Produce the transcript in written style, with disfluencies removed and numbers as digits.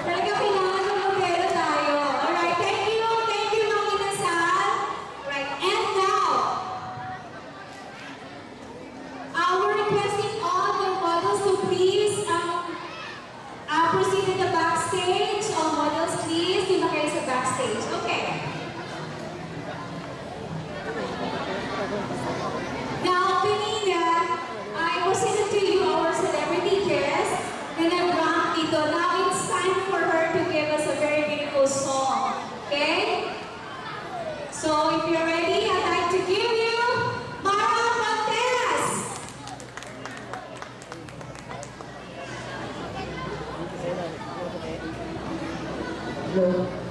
Talaga kailangan ng modelo tayo. Alright, thank you, Mang Inasal. Right, and now, we're requesting all the models to please proceed to the backstage. All models, please, di ba kayo sa backstage? Okay. Now, kanina, I presented to you our celebrity guest na nag-rank dito. Now, it's time for her to give us a very beautiful song. Okay? So, if you're ready, I'd like to give you Mara Montes! Hello.